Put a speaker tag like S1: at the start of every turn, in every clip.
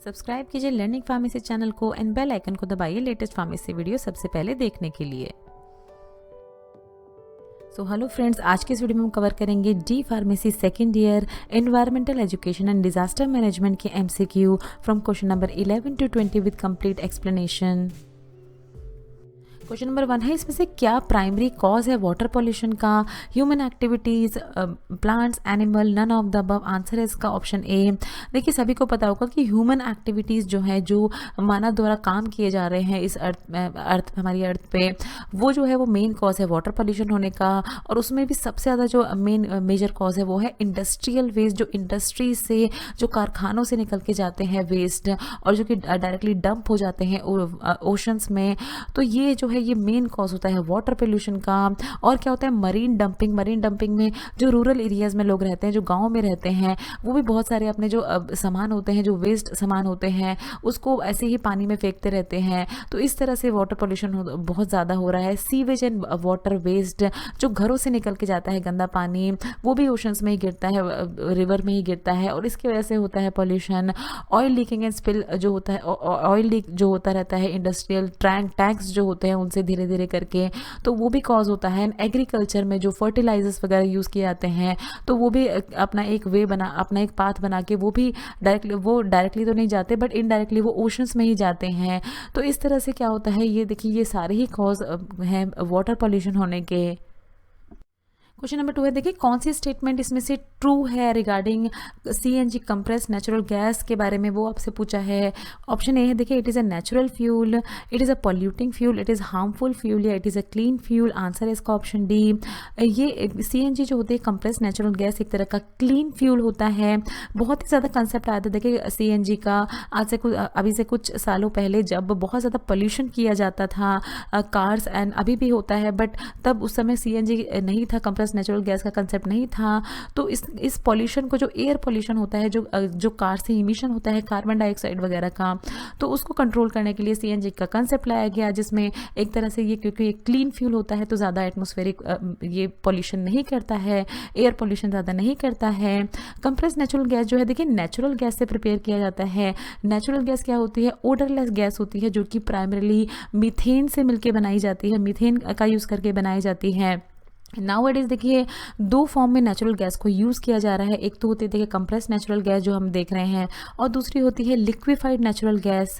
S1: Subscribe कीजिए learning pharmacy channel को and bell icon को दबाइए लेटेस्ट फार्मेसी वीडियो सबसे पहले देखने के लिए। हेलो फ्रेंड्स, आज के इस वीडियो में हम कवर करेंगे D pharmacy second year environmental education and disaster management के MCQ from question number 11 to 20 with complete explanation. Question number 1 है, इसमें से क्या प्राइमरी कॉज है वाटर पॉल्यूशन का? Human activities, plants, animal, none of the above. Answer है इसका option A. देखिए सभी को पता होगा कि ह्यूमन एक्टिविटीज़ जो है, जो मानव द्वारा काम किए जा रहे हैं इस हमारी अर्थ पे, वो जो है वो मेन कॉज है वाटर पॉल्यूशन होने का। और उसमें भी सबसे ज़्यादा जो मेन मेजर कॉज है वो है इंडस्ट्रियल वेस्ट, जो इंडस्ट्री से, जो कारखानों से निकल के जाते हैं वेस्ट और जो कि डायरेक्टली डंप हो जाते हैं ओशंस में। तो ये जो है ये मेन कॉज होता है वाटर पोल्यूशन का। और क्या होता है, मरीन डंपिंग। मरीन डंपिंग में जो रूरल एरियाज में लोग रहते हैं, जो गांव में रहते हैं, वो भी बहुत सारे अपने जो सामान होते हैं, जो वेस्ट सामान होते हैं, उसको ऐसे ही पानी में फेंकते रहते हैं। तो इस तरह से वाटर पोल्यूशन बहुत ज़्यादा हो रहा है। सीवेज एंड वाटर वेस्ट, जो घरों से निकल के जाता है गंदा पानी, वो भी ओशंस में ही गिरता है, रिवर में ही गिरता है और इसकी वजह से होता है pollution. Oil leaking and spill जो होता है, ऑयल लीक जो होता रहता है, इंडस्ट्रियल टैंक्स जो होते हैं उनसे धीरे धीरे करके, तो वो भी कॉज होता है। एग्रीकल्चर में जो फर्टिलाइजर्स वगैरह यूज़ किए जाते हैं, तो वो भी अपना एक पाथ बना के वो डायरेक्टली तो नहीं जाते, बट इनडायरेक्टली वो ओशंस में ही जाते हैं। तो इस तरह से क्या होता है, ये देखिए ये सारे ही कॉज हैं वाटर पॉल्यूशन होने के। क्वेश्चन नंबर 2 है, देखिए कौन सी स्टेटमेंट इसमें से ट्रू है regarding CNG compressed natural gas के बारे में, वो आपसे पूछा है। ऑप्शन ए है, देखिए it is a natural fuel, it is a polluting fuel, it is harmful fuel, या it is a clean fuel. Answer है इसका ऑप्शन डी। ये CNG जो होती है कंप्रेस्ड नेचुरल गैस, एक तरह का क्लीन फ्यूल होता है। बहुत ही ज़्यादा कंसेप्ट आया था देखिए CNG का अभी से कुछ सालों पहले, जब बहुत ज़्यादा पोल्यूशन किया जाता था कार्स एंड अभी भी होता है, बट तब उस समय CNG नहीं था, कंप्रेस्ड नेचुरल गैस का कंसेप्ट नहीं था। तो इस पॉल्यूशन को, जो एयर पॉल्यूशन होता है, जो कार से इमिशन होता है कार्बन डाइऑक्साइड वगैरह का, तो उसको कंट्रोल करने के लिए CNG का कंसेप्ट लाया गया, जिसमें एक तरह से ये, क्योंकि ये क्लीन फ्यूल होता है तो ज़्यादा एटमॉस्फेरिक ये पॉल्यूशन नहीं करता है, एयर पॉल्यूशन ज़्यादा नहीं करता है। कंप्रेस्ड नेचुरल गैस जो है, देखिए नेचुरल गैस से प्रिपेयर किया जाता है। नेचुरल गैस क्या होती है, ओडरलेस गैस होती है, जो कि प्राइमरीली मीथेन से मिलकर बनाई जाती है, मीथेन का यूज़ करके बनाई जाती है। नाउअडेज देखिए दो फॉर्म में नेचुरल गैस को यूज़ किया जा रहा है। एक तो होती है देखिए कंप्रेस्ड नेचुरल गैस जो हम देख रहे हैं, और दूसरी होती है लिक्विफाइड नेचुरल गैस।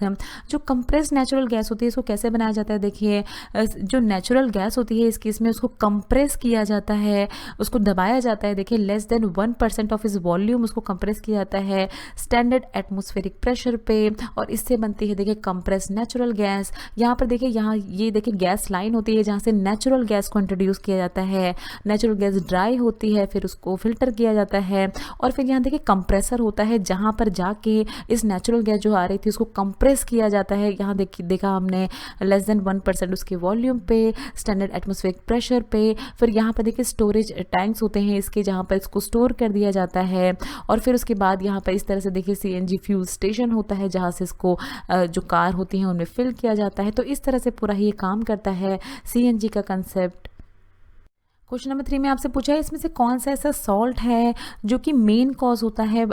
S1: जो कंप्रेस्ड नेचुरल गैस होती है, इसको कैसे बनाया जाता है, देखिए जो नेचुरल गैस होती है इस केस में उसको कंप्रेस किया जाता है, उसको दबाया जाता है। देखिए लेस देन 1% ऑफ इस वॉल्यूम उसको कंप्रेस किया जाता है स्टैंडर्ड एटमॉस्फेरिक प्रेशर पे, और इससे बनती है देखिए कंप्रेस्ड नेचुरल गैस। यहाँ पर देखिए, यहाँ ये देखिए गैस लाइन होती है जहाँ से नेचुरल गैस को इंट्रोड्यूस किया जाता है। नेचुरल गैस ड्राई होती है, फिर उसको फिल्टर किया जाता है, और फिर यहाँ देखिए कंप्रेसर होता है जहाँ पर जाके इस नेचुरल गैस जो आ रही थी उसको कंप्रेस किया जाता है। यहाँ देखा हमने लेस देन 1% उसके वॉल्यूम पे, स्टैंडर्ड एटमॉस्फेरिक प्रेशर पे। फिर यहाँ पर देखिए स्टोरेज टैंक्स होते हैं इसके, जहाँ पर इसको स्टोर कर दिया जाता है। और फिर उसके बाद यहाँ पर इस तरह से देखिए CNG फ्यूल स्टेशन होता है, जहाँ से इसको जो कार होती हैं उनमें फिल किया जाता है। तो इस तरह से पूरा ही ये काम करता है CNG का कंसेप्ट। क्वेश्चन नंबर 3 में आपसे पूछा है, इसमें से कौन सा ऐसा सॉल्ट है जो कि मेन कॉज होता है,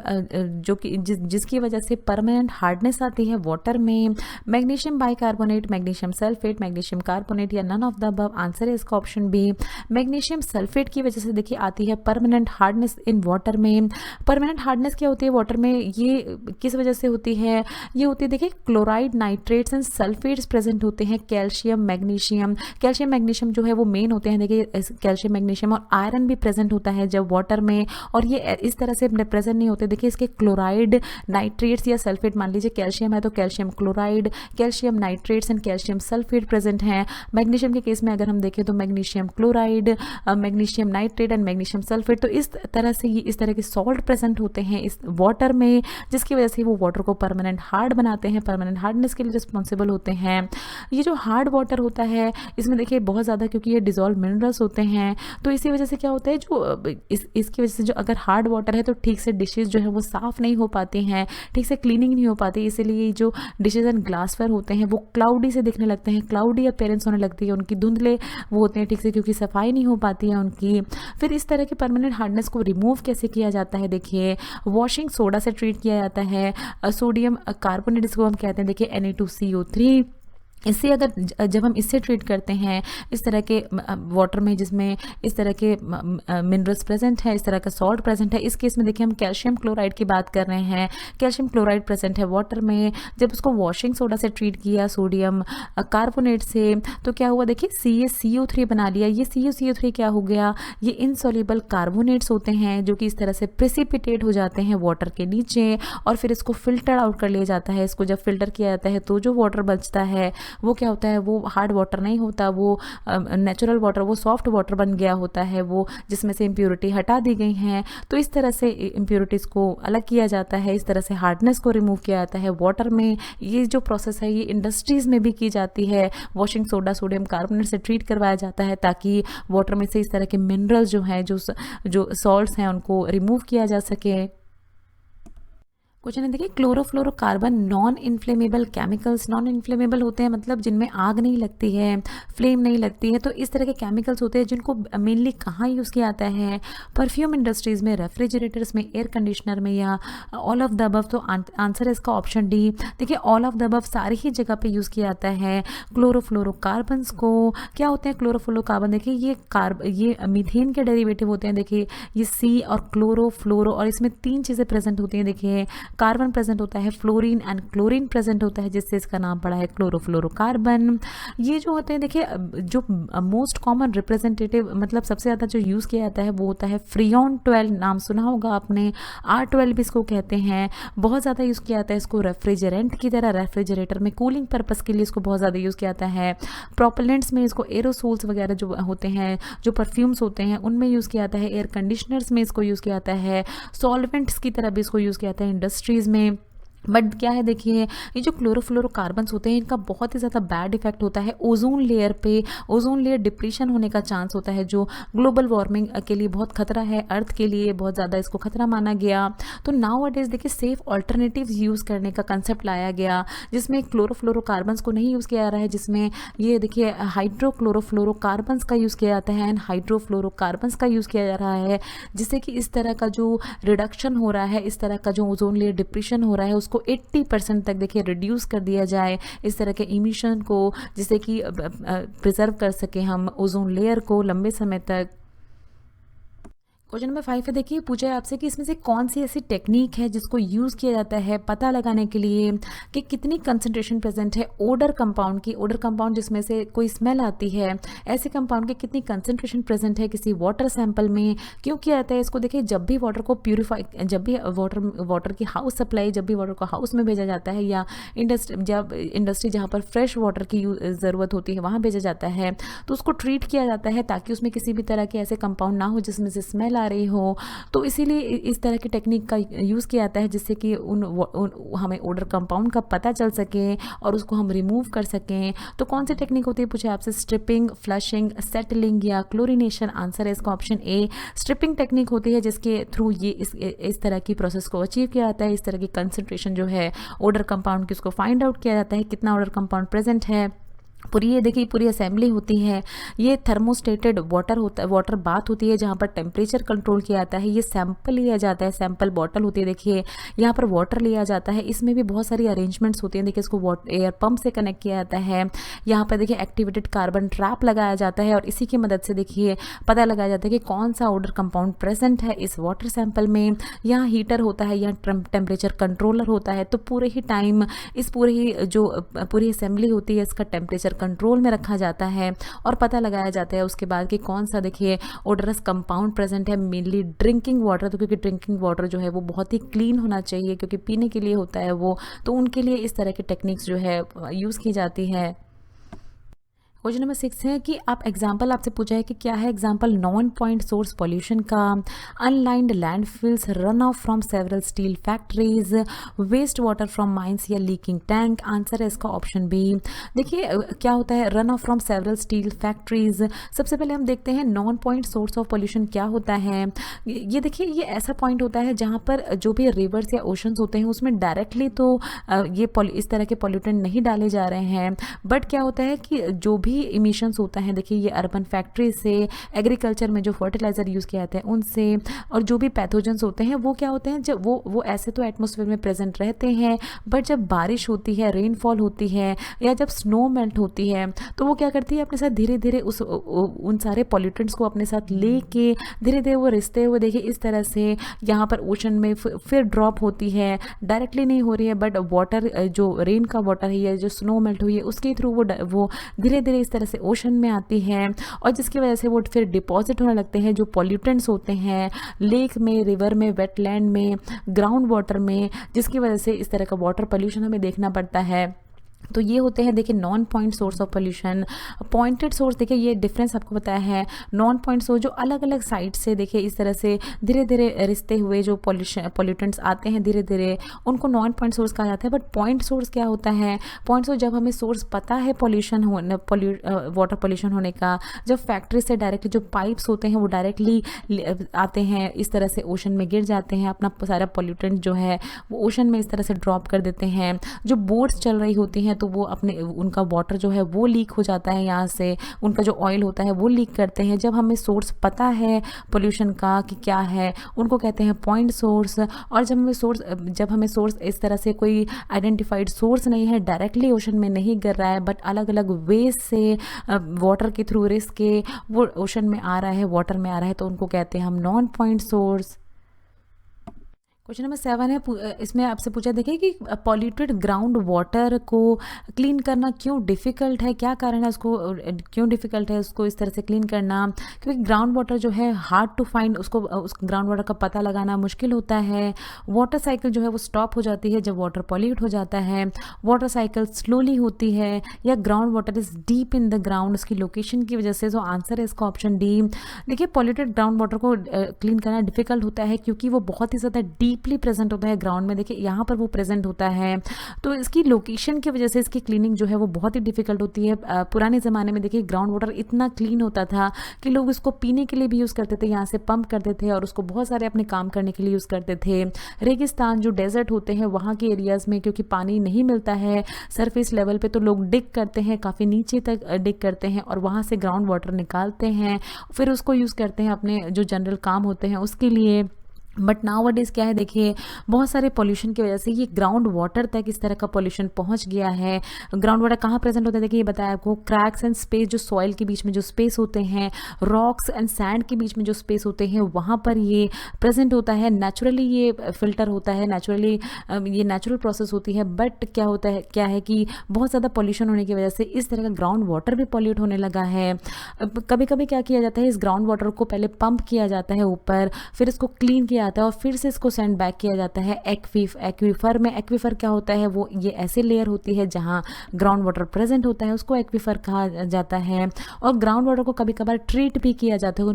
S1: जो कि जिसकी वजह से परमानेंट हार्डनेस आती है वाटर में? Magnesium bicarbonate, magnesium sulphate, magnesium carbonate, या none of the above. Answer है इसका ऑप्शन बी। मैग्नीशियम सल्फेट की वजह से देखिए आती है परमानेंट हार्डनेस इन वाटर में। परमानेंट हार्डनेस क्या होती है वाटर में, ये किस वजह से होती है? ये होती है देखिए chloride, nitrates and sulphates present होते हैं। कैल्शियम मैग्नीशियम जो है वो मेन होते हैं। देखिए कैल्शियम, मैग्नीशियम और आयरन भी प्रेजेंट होता है जब वाटर में, और ये इस तरह से प्रेजेंट नहीं होते। देखिए इसके क्लोराइड, नाइट्रेट्स या सल्फेट, मान लीजिए कैल्शियम है तो calcium chloride, calcium nitrates and calcium sulphate present हैं। मैग्नीशियम के केस में अगर हम देखें तो magnesium chloride, magnesium nitrate and magnesium sulphate. तो इस तरह से इस तरह के सॉल्ट प्रेजेंट होते हैं इस वाटर में, जिसकी वजह से वो वाटर को परमानेंट हार्ड बनाते हैं, परमानेंट हार्डनेस के लिए रिस्पॉन्सिबल होते हैं। ये जो हार्ड वाटर होता है इसमें देखिए बहुत ज़्यादा, क्योंकि ये डिजॉल्व मिनरल्स होते हैं, हैं। तो इसी वजह से क्या होता है, जो इसकी वजह से जो अगर हार्ड वाटर है तो ठीक से डिशेज़ जो है वो साफ़ नहीं हो पाती हैं, ठीक से क्लीनिंग नहीं हो पाती, इसीलिए जो डिशेज़ एंड ग्लासवेयर होते हैं वो क्लाउडी से दिखने लगते हैं, क्लाउडी अपीयरेंस होने लगती है, उनकी धुंधले वो होते हैं ठीक से, क्योंकि सफाई नहीं हो पाती है उनकी। फिर इस तरह के परमानेंट हार्डनेस को रिमूव कैसे किया जाता है, देखिए वॉशिंग सोडा से ट्रीट किया जाता है, सोडियम कार्बोनेट जिसको हम कहते हैं, देखिए Na2CO3। इससे अगर जब हम इससे ट्रीट करते हैं इस तरह के वाटर में जिसमें इस तरह के मिनरल्स प्रेजेंट है, इस तरह का सॉल्ट प्रेजेंट है, इस केस में देखिए हम कैल्शियम क्लोराइड की बात कर रहे हैं, कैल्शियम क्लोराइड प्रेजेंट है वाटर में। जब उसको वॉशिंग सोडा से ट्रीट किया सोडियम कार्बोनेट से, तो क्या हुआ, देखिए CaCO3 बना लिया। ये CaCO3 क्या हो गया, ये इनसॉल्युबल कार्बोनेट्स होते हैं जो कि इस तरह से प्रेसिपिटेट हो जाते हैं वाटर के नीचे, और फिर इसको फिल्टर आउट कर लिया जाता है। इसको जब फिल्टर किया जाता है तो जो वाटर बचता है वो क्या होता है, वो हार्ड वाटर नहीं होता, वो नेचुरल वाटर, वो सॉफ्ट वाटर बन गया होता है, वो जिसमें से इम्प्योरिटी हटा दी गई हैं। तो इस तरह से इम्प्योरिटीज़ को अलग किया जाता है, इस तरह से हार्डनेस को रिमूव किया जाता है वाटर में। ये जो प्रोसेस है ये इंडस्ट्रीज़ में भी की जाती है। वॉशिंग सोडा सोडियम कार्बोनेट से ट्रीट करवाया जाता है ताकि वाटर में से इस तरह के मिनरल्स जो हैं, जो सॉल्ट्स हैं, उनको रिमूव किया जा सके। क्वेश्चन है देखिए, chlorofluorocarbon non inflammable chemicals. Non inflammable होते हैं मतलब जिनमें आग नहीं लगती है, फ्लेम नहीं लगती है। तो इस तरह के केमिकल्स होते हैं जिनको मेनली कहाँ यूज़ किया जाता है, परफ्यूम इंडस्ट्रीज़ में, रेफ्रिजरेटर्स में, एयर कंडीशनर में, या ऑल ऑफ द अबव। तो आंसर है इसका ऑप्शन डी। देखिए ऑल ऑफ द अबव सारी ही जगह पे यूज़ किया जाता है क्लोरोफ्लोरोकार्बन्स को। क्या होते हैं क्लोरोफ्लोरोकार्बन, देखिए ये मीथेन के डेरिवेटिव होते हैं। देखिए ये सी और क्लोरो, और इसमें 3 चीज़ें प्रेजेंट होती हैं। देखिए कार्बन प्रेजेंट होता है, फ्लोरीन एंड क्लोरीन प्रेजेंट होता है, जिससे इसका नाम पड़ा है क्लोरोफ्लोरोकार्बन। ये जो होते हैं देखिए, जो मोस्ट कॉमन रिप्रेजेंटेटिव मतलब सबसे ज़्यादा जो यूज़ किया जाता है वो होता है फ्रियोन 12। नाम सुना होगा आपने, R12 भी इसको कहते हैं। बहुत ज़्यादा यूज़ किया जाता है इसको रेफ्रिजरेंट की तरह, रेफ्रिजरेटर में कूलिंग पर्पज़ के लिए इसको बहुत ज़्यादा यूज़ किया जाता है। प्रोपेलेंट्स में इसको, एरोसोल्स वगैरह जो होते हैं, जो परफ्यूम्स होते हैं उनमें यूज़ किया जाता है। एयर कंडीशनर्स में इसको यूज़ किया जाता है। सॉल्वेंट्स की तरह भी इसको यूज़ किया जाता है इंडस्ट्रीज़ में। बट क्या है देखिए, ये जो क्लोरोफ्लोरोकार्बन्स होते हैं इनका बहुत ही ज़्यादा बैड इफेक्ट होता है ओजोन लेयर पे। ओजोन लेयर डिप्लीशन होने का चांस होता है, जो ग्लोबल वार्मिंग के लिए बहुत खतरा है, अर्थ के लिए बहुत ज़्यादा इसको खतरा माना गया। तो नाउ अडेज देखिए सेफ ऑल्टरनेटिव्स यूज़ करने का कंसेप्ट लाया गया, जिसमें क्लोरोफ्लोरोकार्बन्स को नहीं यूज़ किया जा रहा है, जिसमें ये देखिए हाइड्रोक्लोरोफ्लोरोकार्बन्स का यूज़ किया जाता है एंड हाइड्रोफ्लोरोकार्बन्स का यूज़ किया जा रहा है, जिससे कि इस तरह का जो रिडक्शन हो रहा है, इस तरह का जो ओजोन लेयर डिप्लीशन हो रहा है उसको 80% तक देखिए रिड्यूस कर दिया जाए, इस तरह के इमिशन को, जिससे कि प्रिजर्व कर सके हम ओजोन लेयर को लंबे समय तक। क्वेश्चन नंबर 5 है देखिए, पूछा है आपसे कि इसमें से कौन सी ऐसी टेक्निक है जिसको यूज़ किया जाता है पता लगाने के लिए कि कितनी कंसंट्रेशन प्रेजेंट है ओडर कंपाउंड की। ओडर कंपाउंड जिसमें से कोई स्मेल आती है, ऐसे कंपाउंड की कितनी कंसंट्रेशन प्रेजेंट है किसी वाटर सैंपल में। क्यों किया जाता है इसको, देखिए जब भी वाटर को प्यूरिफाई, जब भी वाटर की हाउस सप्लाई, जब भी वाटर को हाउस में भेजा जाता है, या इंडस्ट्री जहाँ पर फ्रेश वाटर की ज़रूरत होती है वहाँ भेजा जाता है, तो उसको ट्रीट किया जाता है ताकि उसमें किसी भी तरह के ऐसे कंपाउंड ना हो जिसमें से स्मेल आ रही हो। तो इसीलिए इस तरह की टेक्निक का यूज़ किया जाता है, जिससे कि हमें ओडर कंपाउंड का पता चल सके और उसको हम रिमूव कर सकें। तो कौन सी टेक्निक होती है पूछे आपसे, स्ट्रिपिंग, फ्लशिंग, सेटलिंग या क्लोरीनेशन। आंसर है इसका ऑप्शन ए, स्ट्रिपिंग टेक्निक होती है जिसके थ्रू ये इस तरह की प्रोसेस को अचीव किया जाता है। इस तरह की कंसंट्रेशन जो है ओडर कंपाउंड की उसको फाइंड आउट किया जाता है, कितना ओडर कंपाउंड प्रेजेंट है। पूरी ये देखिए पूरी असेंबली होती है। ये थर्मोस्टेटेड वाटर होता है, वाटर बाथ होती है जहाँ पर टेम्परेचर कंट्रोल किया जाता है। ये सैंपल लिया जाता है, सैंपल बॉटल होती है, देखिए यहाँ पर वाटर लिया जाता है। इसमें भी बहुत सारी अरेंजमेंट्स होती हैं, देखिए इसको एयर पंप से कनेक्ट किया जाता है। यहाँ पर देखिए एक्टिवेटेड कार्बन ट्रैप लगाया जाता है और इसी की मदद से देखिए पता लगाया जाता है कि कौन सा ओडर कंपाउंड प्रेजेंट है इस वाटर सैंपल में। यहाँ हीटर होता है, यहाँ टेम्परेचर कंट्रोलर होता है। तो पूरे ही टाइम इस पूरी असेंबली होती है इसका टेम्परेचर कंट्रोल में रखा जाता है और पता लगाया जाता है उसके बाद कि कौन सा देखिए ओडरस कंपाउंड प्रेजेंट है। मेनली ड्रिंकिंग वाटर, तो क्योंकि ड्रिंकिंग वाटर जो है वो बहुत ही क्लीन होना चाहिए क्योंकि पीने के लिए होता है वो, तो उनके लिए इस तरह की टेक्निक्स जो है यूज़ की जाती है। क्वेश्चन नंबर 6 है कि आप एग्जाम्पल आपसे पूछा है कि क्या है example non point source pollution का। Unlined landfills, run off from several steel factories, waste water from mines या लीकिंग टैंक। आंसर है इसका ऑप्शन बी। देखिए क्या होता है run off from several steel factories. सबसे पहले हम देखते हैं non point source of pollution क्या होता है। ये देखिए ये ऐसा पॉइंट होता है जहाँ पर जो भी रिवर्स या ओशंस होते हैं उसमें डायरेक्टली तो ये इस तरह के पॉल्यूटेंट नहीं डाले जा रहे हैं, बट क्या होता है कि जो भी इमिशंस होता है, देखिए ये अर्बन फैक्ट्री से, एग्रीकल्चर में जो फर्टिलाइजर यूज़ किया जाता है उनसे, और जो भी पैथोजेंस होते हैं वो क्या होते हैं जब वो ऐसे तो एटमॉस्फेयर में प्रेजेंट रहते हैं, बट जब बारिश होती है, रेनफॉल होती है या जब स्नो मेल्ट होती है तो वो क्या करती है अपने साथ धीरे धीरे उन सारे पॉल्यूटेंट्स को अपने साथ लेके धीरे धीरे वो रिश्ते हुए देखिए इस तरह से यहाँ पर ओशन में फिर ड्रॉप होती है। डायरेक्टली नहीं हो रही है बट वाटर जो रेन का वाटर है या जो स्नो मेल्ट हुई है उसके थ्रू वो धीरे धीरे इस तरह से ओशन में आती है, और जिसकी वजह से वो फिर डिपॉजिट होने लगते हैं जो पॉल्यूटेंट्स होते हैं लेक में, रिवर में, वेटलैंड में, ग्राउंड वाटर में, जिसकी वजह से इस तरह का वाटर पोल्यूशन हमें देखना पड़ता है। तो ये होते हैं देखिए non point source of pollution. Pointed source देखिए ये डिफरेंस आपको बताया है। नॉन पॉइंट सोर्स जो अलग अलग साइड से देखिए इस तरह से धीरे धीरे रिश्ते हुए जो पॉल्यूटेंट्स आते हैं धीरे धीरे उनको नॉन पॉइंट सोर्स कहा जाता है। बट पॉइंट सोर्स क्या होता है? पॉइंट सोर्स जब हमें सोर्स पता है पॉल्यूशन होने वाटर पॉल्यूशन होने का, जब फैक्ट्री से डायरेक्टली जो पाइप्स होते हैं वो डायरेक्टली आते हैं इस तरह से ओशन में गिर जाते हैं, अपना सारा पॉल्यूटेंट जो है वो ओशन में इस तरह से ड्रॉप कर देते हैं। जो बोट्स चल रही होती हैं तो वो अपने उनका वाटर जो है वो लीक हो जाता है, यहाँ से उनका जो ऑयल होता है वो लीक करते हैं। जब हमें सोर्स पता है पोल्यूशन का कि क्या है उनको कहते हैं पॉइंट सोर्स। और जब हमें सोर्स इस तरह से कोई आइडेंटिफाइड सोर्स नहीं है, डायरेक्टली ओशन में नहीं गिर रहा है बट अलग अलग वेज से वाटर के थ्रू रिस्क के वो ओशन में आ रहा है, वाटर में आ रहा है, तो उनको कहते हैं हम non point source. Question number 7 है, इसमें आपसे पूछा देखिए कि पॉल्यूटेड ग्राउंड वाटर को क्लीन करना क्यों डिफ़िकल्ट है, क्या कारण है उसको क्यों डिफ़िकल्ट है उसको इस तरह से क्लीन करना? क्योंकि ग्राउंड वाटर जो है हार्ड टू फाइंड, उसको उस ग्राउंड वाटर का पता लगाना मुश्किल होता है। वाटर साइकिल जो है वो स्टॉप हो जाती है जब वाटर पॉल्यूट हो जाता है। वाटर साइकिल स्लोली होती है या ground water is deep in the ground, उसकी लोकेशन की वजह से। तो आंसर है इसका ऑप्शन डी। देखिए पॉल्यूटेड ग्राउंड वाटर को क्लीन करना डिफ़िकल्ट होता है क्योंकि वो बहुत ही ज़्यादा डीपली प्रेजेंट होता है ग्राउंड में। देखिए यहाँ पर वो प्रेजेंट होता है तो इसकी लोकेशन की वजह से इसकी क्लीनिंग जो है वो बहुत ही डिफिकल्ट होती है। पुराने ज़माने में देखिए ग्राउंड वाटर इतना क्लीन होता था कि लोग इसको पीने के लिए भी यूज़ करते थे, यहाँ से पंप करते थे और उसको बहुत सारे अपने काम करने के लिए यूज़ करते थे। रेगिस्तान जो डेजर्ट होते हैं वहाँ के एरियाज़ में क्योंकि पानी नहीं मिलता है सरफेस लेवल पे, तो लोग डिग करते हैं, काफ़ी नीचे तक डिग करते हैं और वहाँ से ग्राउंड वाटर निकालते हैं, फिर उसको यूज़ करते हैं अपने जो जनरल काम होते हैं उसके लिए। बट नाउ वट इज़ क्या है, देखिए बहुत सारे पॉल्यूशन की वजह से ये ग्राउंड वाटर तक इस तरह का पॉल्यूशन पहुंच गया है। ग्राउंड वाटर कहाँ प्रेजेंट होता है? देखिए ये बताया आपको, क्रैक्स एंड स्पेस, जो सॉइल के बीच में जो स्पेस होते हैं, रॉक्स एंड सैंड के बीच में जो स्पेस होते हैं वहाँ पर ये प्रेजेंट होता है। नेचुरली ये फिल्टर होता है, नेचुरली ये नेचुरल प्रोसेस होती है। बट क्या होता है, क्या है कि बहुत ज़्यादा पॉल्यूशन होने की वजह से इस तरह का ग्राउंड वाटर भी पॉल्यूट होने लगा है। कभी कभी क्या किया जाता है, इस ग्राउंड वाटर को पहले पंप किया जाता है ऊपर, फिर इसको क्लीन किया आता है और फिर से इसको सेंड बैक किया जाता है एक्वीफर में। एक्वीफर क्या होता है, वो ये ऐसी लेयर होती है जहाँ ग्राउंड वाटर प्रेजेंट होता है, उसको एक्वीफर कहा जाता है। और ग्राउंड वाटर को कभी कभार ट्रीट भी किया जाता है,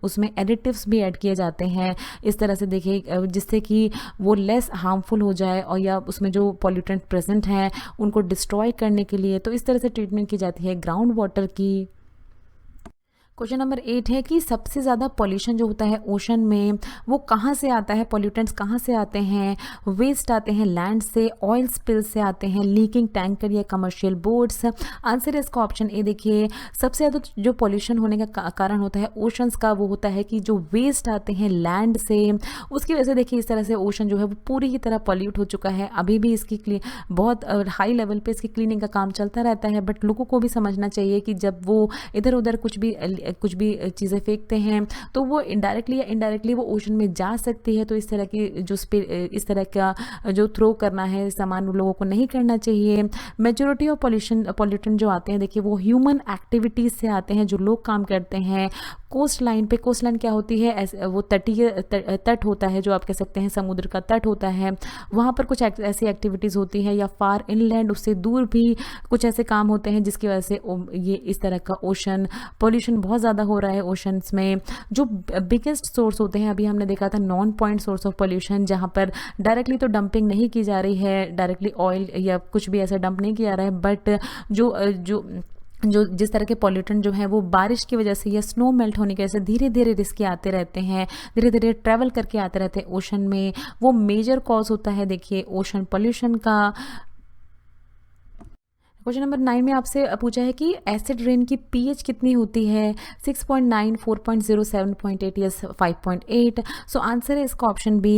S1: उसमें एडिटिव्स भी ऐड किए जाते हैं इस तरह से देखिए जिससे कि वो लेस हार्मफुल हो जाए और या उसमें जो पॉल्यूटेंट प्रेजेंट हैं उनको डिस्ट्रॉय करने के लिए। तो इस तरह से ट्रीटमेंट की जाती है ग्राउंड वाटर की। क्वेश्चन नंबर 8 है कि सबसे ज़्यादा पॉल्यूशन जो होता है ओशन में वो कहाँ से आता है, पॉल्यूटेंट्स कहाँ से आते हैं? वेस्ट आते हैं लैंड से, ऑयल स्पिल से आते हैं, लीकिंग टैंकर या कमर्शियल बोट्स। आंसर है इसका ऑप्शन ए। देखिए सबसे ज़्यादा जो पॉल्यूशन होने का कारण होता है ओशंस का, वो होता है कि जो वेस्ट आते हैं लैंड से, उसकी वजह से देखिए इस तरह से ओशन जो है वो पूरी की तरह पॉल्यूट हो चुका है। अभी भी इसकी बहुत हाई लेवल पे इसकी क्लीनिंग का काम चलता रहता है, बट लोगों को भी समझना चाहिए कि जब वो इधर उधर कुछ भी चीज़ें फेंकते हैं तो वो इनडायरेक्टली या इनडायरेक्टली वो ओशन में जा सकती है। तो इस तरह की इस तरह का जो थ्रो करना है सामान लोगों को नहीं करना चाहिए। मेजॉरिटी ऑफ पॉल्यूटेंट जो आते हैं देखिए वो ह्यूमन एक्टिविटीज़ से आते हैं, जो लोग काम करते हैं। कोस्ट लाइन पे, कोस्ट लाइन क्या होती है, वो तटीय तट होता है, जो आप कह सकते हैं समुद्र का तट होता है, वहाँ पर कुछ ऐसी एक्टिविटीज़ होती है, या फार इनलैंड उससे दूर भी कुछ ऐसे काम होते हैं जिसकी वजह से ये इस तरह का ओशन पोल्यूशन बहुत ज़्यादा हो रहा है। ओशंस में जो बिगेस्ट सोर्स होते हैं, अभी हमने देखा था non point source of pollution, जहाँ पर डायरेक्टली तो डंपिंग नहीं की जा रही है, डायरेक्टली ऑयल या कुछ भी ऐसा डंप नहीं किया जा रहा है, बट जो जो जो जिस तरह के पॉल्यूटेंट जो है वो बारिश की वजह से या स्नो मेल्ट होने की वजह से धीरे धीरे रिस्क के आते रहते हैं, धीरे धीरे ट्रैवल करके आते रहते हैं ओशन में, वो मेजर कॉज होता है देखिए ओशन पोल्यूशन का। क्वेश्चन नंबर 9 में आपसे पूछा है कि एसिड रेन की पीएच कितनी होती है, 6.9, 4.0, 7.8 या 5.8। सो आंसर है इसका ऑप्शन बी।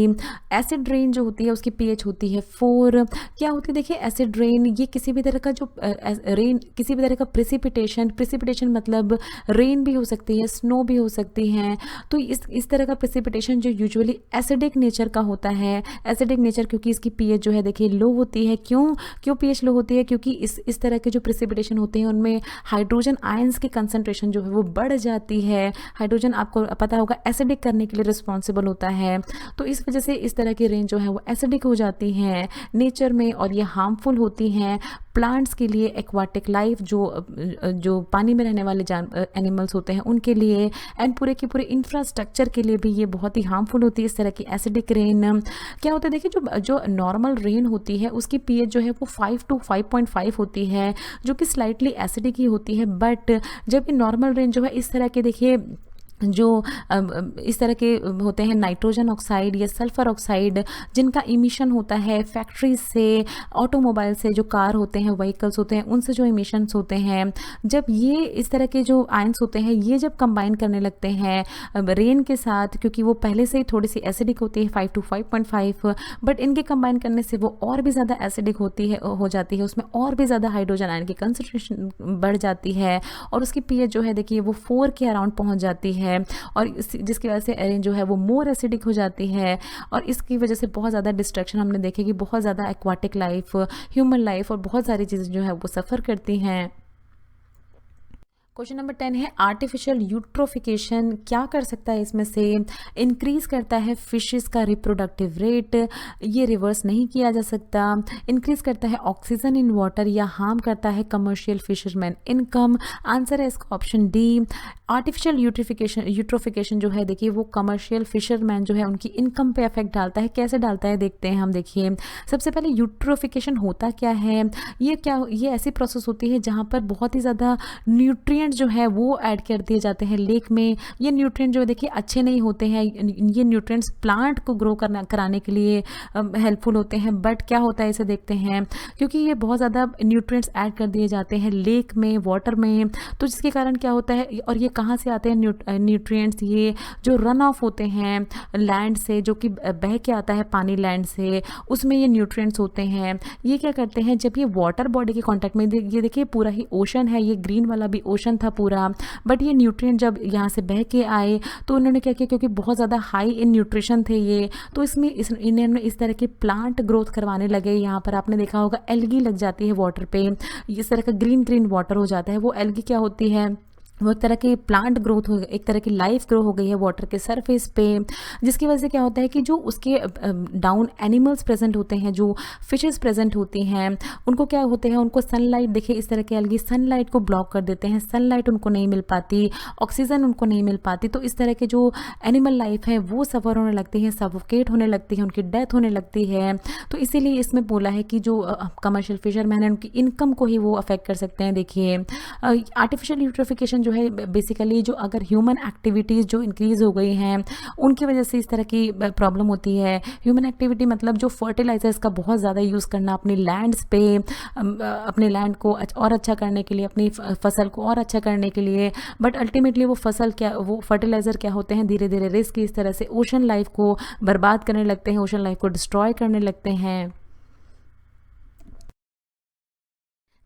S1: एसिड रेन जो होती है उसकी पीएच होती है 4। क्या होती है देखिए एसिड रेन, ये किसी भी तरह का जो रेन, किसी भी तरह का प्रिसिपिटेशन मतलब रेन भी हो सकती है, स्नो भी हो सकती है, तो इस तरह का प्रिसिपिटेशन जो यूजुअली एसिडिक नेचर का होता है, एसिडिक नेचर क्योंकि इसकी पीएच जो है देखिए लो होती है। क्यों पीएच लो होती है, क्योंकि इस तरह के जो प्रिसिपिटेशन होते हैं उनमें हाइड्रोजन आयंस की कंसंट्रेशन जो है वो बढ़ जाती है। हाइड्रोजन आपको पता होगा एसिडिक करने के लिए रिस्पॉन्सिबल होता है, तो इस वजह से इस तरह की रेन जो है वो एसिडिक हो जाती हैं नेचर में, और ये हार्मफुल होती हैं प्लांट्स के लिए, एक्वाटिक लाइफ जो पानी में रहने वाले एनिमल्स होते हैं उनके लिए, एंड पूरे के पूरे इंफ्रास्ट्रक्चर के लिए भी ये बहुत ही हार्मफुल होती है इस तरह की एसिडिक रेन। क्या होता है देखिए जो नॉर्मल रेन होती है उसकी पीएच जो है वो 5 to 5.5 होती है, जो कि स्लाइटली एसिडिक ही होती है, बट जब ये नॉर्मल रेन जो है इस तरह के देखिए जो इस तरह के होते हैं नाइट्रोजन ऑक्साइड या सल्फर ऑक्साइड जिनका इमिशन होता है फैक्ट्रीज से, ऑटोमोबाइल से, जो कार होते हैं, व्हीकल्स होते हैं, उनसे जो इमिशंस होते हैं, जब ये इस तरह के जो आयंस होते हैं ये जब कंबाइन करने लगते हैं रेन के साथ, क्योंकि वो पहले से ही थोड़ी सी एसिडिक होती है 5 to 5.5, बट इनके कंबाइन करने से वो और भी ज़्यादा एसिडिक हो जाती है, उसमें और भी ज़्यादा हाइड्रोजन आयन की कंसंट्रेशन बढ़ जाती है, और उसकी पीएच जो है देखिए वो 4 के अराउंड पहुँच जाती है, और जिसकी वजह से रेन जो है वो मोर एसिडिक हो जाती है, और इसकी वजह से बहुत ज़्यादा डिस्ट्रक्शन हमने देखे कि बहुत ज़्यादा एक्वाटिक लाइफ, ह्यूमन लाइफ और बहुत सारी चीज़ें जो है वो सफ़र करती हैं। क्वेश्चन नंबर 10 है आर्टिफिशियल यूट्रोफिकेशन क्या कर सकता है इसमें से, इंक्रीज करता है फिशेस का रिप्रोडक्टिव रेट, ये रिवर्स नहीं किया जा सकता, इंक्रीज करता है ऑक्सीजन इन वाटर, या हार्म करता है कमर्शियल फिशरमैन इनकम। आंसर है इसका ऑप्शन डी। आर्टिफिशियल यूट्रोफिकेशन जो है देखिए वो कमर्शियल फिशरमैन जो है उनकी इनकम पे इफेक्ट डालता है। कैसे डालता है देखते हैं हम। देखिए सबसे पहले यूट्रोफिकेशन होता क्या है, ये ऐसी प्रोसेस होती है जहाँ पर बहुत ही ज़्यादा न्यूट्रिएंट जो है वो ऐड कर दिए जाते हैं लेक में। ये न्यूट्रिएंट जो देखिए अच्छे नहीं होते हैं, ये न्यूट्रिएंट्स प्लांट को ग्रो कराने के लिए हेल्पफुल होते हैं, बट क्या होता है इसे देखते हैं, क्योंकि ये बहुत ज़्यादा न्यूट्रिएंट्स ऐड कर दिए जाते हैं लेक में, वाटर में, तो जिसके कारण क्या होता है, और ये कहाँ से आते हैं न्यूट्रिएंट्स, ये जो रन ऑफ होते हैं लैंड से, जो कि बह के आता है पानी लैंड से, उसमें ये न्यूट्रिएंट्स होते हैं। ये क्या करते हैं जब ये वाटर बॉडी के कांटेक्ट में, ये देखिए पूरा ही ओशन है, ये ग्रीन वाला भी ओशन था पूरा, बट ये न्यूट्रिएंट जब यहाँ से बह के आए तो उन्होंने क्या किया, क्योंकि बहुत ज़्यादा हाई इन न्यूट्रिशन थे ये, तो इन्होंने इस तरह के प्लांट ग्रोथ करवाने लगे। यहाँ पर आपने देखा होगा एल्गी लग जाती है वाटर पे, इस तरह का ग्रीन ग्रीन वाटर हो जाता है। वो एल्गी क्या होती है, वो एक तरह की प्लांट ग्रोथ हो, एक तरह की लाइफ ग्रो हो गई है वाटर के सरफेस पे, जिसकी वजह से क्या होता है कि जो उसके डाउन एनिमल्स प्रेजेंट होते हैं, जो फिशेस प्रेजेंट होती हैं, उनको क्या होते हैं, उनको सनलाइट, देखिए इस तरह के अलगी सनलाइट को ब्लॉक कर देते हैं, सनलाइट उनको नहीं मिल पाती, ऑक्सीजन उनको नहीं मिल पाती, तो इस तरह के जो एनिमल लाइफ है वो सफ़र होने लगती है, सफोकेट होने लगती है, उनकी डेथ होने लगती है। तो इसीलिए इसमें बोला है कि जो कमर्शियल फिशरमैन है उनकी इनकम को ही वो अफेक्ट कर सकते हैं। देखिए आर्टिफिशियल यूट्रोफिकेशन जो है बेसिकली जो अगर ह्यूमन एक्टिविटीज़ जो इंक्रीज़ हो गई हैं उनकी वजह से इस तरह की प्रॉब्लम होती है। ह्यूमन एक्टिविटी मतलब जो फर्टिलाइजर्स का बहुत ज़्यादा यूज़ करना अपनी लैंड्स पे, अपने लैंड को और अच्छा करने के लिए, अपनी फसल को और अच्छा करने के लिए, बट अल्टीमेटली वो फर्टिलाइज़र क्या होते हैं, धीरे धीरे रिस्क इस तरह से ओशन लाइफ को बर्बाद करने लगते हैं, ओशन लाइफ को डिस्ट्रॉय करने लगते हैं।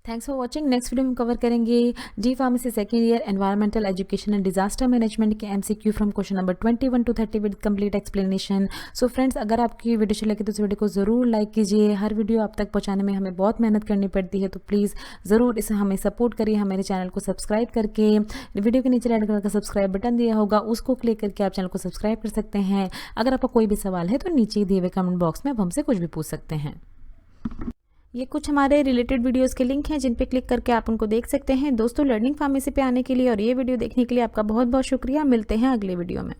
S1: Thanks for watching. Next video में कवर करेंगे D pharmacy second year environmental education and disaster management के MCQ from question number 21 to 30 with complete explanation. So friends, अगर आपकी वीडियो अच्छी लगे तो इस वीडियो को ज़रूर लाइक कीजिए। हर वीडियो आप तक पहुंचाने में हमें बहुत मेहनत करनी पड़ती है, तो प्लीज़ ज़रूर इसे हमें सपोर्ट करिए। हमारे चैनल को सब्सक्राइब करके वीडियो के नीचे रेड कलर का सब्सक्राइब बटन दिया होगा, उसको क्लिक करके आप चैनल को सब्सक्राइब कर सकते हैं। अगर आपका कोई भी सवाल है तो नीचे दिए हुए कमेंट बॉक्स में आप हमसे कुछ भी पूछ सकते हैं। ये कुछ हमारे रिलेटेड वीडियोस के लिंक हैं जिन पे क्लिक करके आप उनको देख सकते हैं। दोस्तों, लर्निंग फार्मेसी पे आने के लिए और ये वीडियो देखने के लिए आपका बहुत बहुत शुक्रिया। मिलते हैं अगले वीडियो में।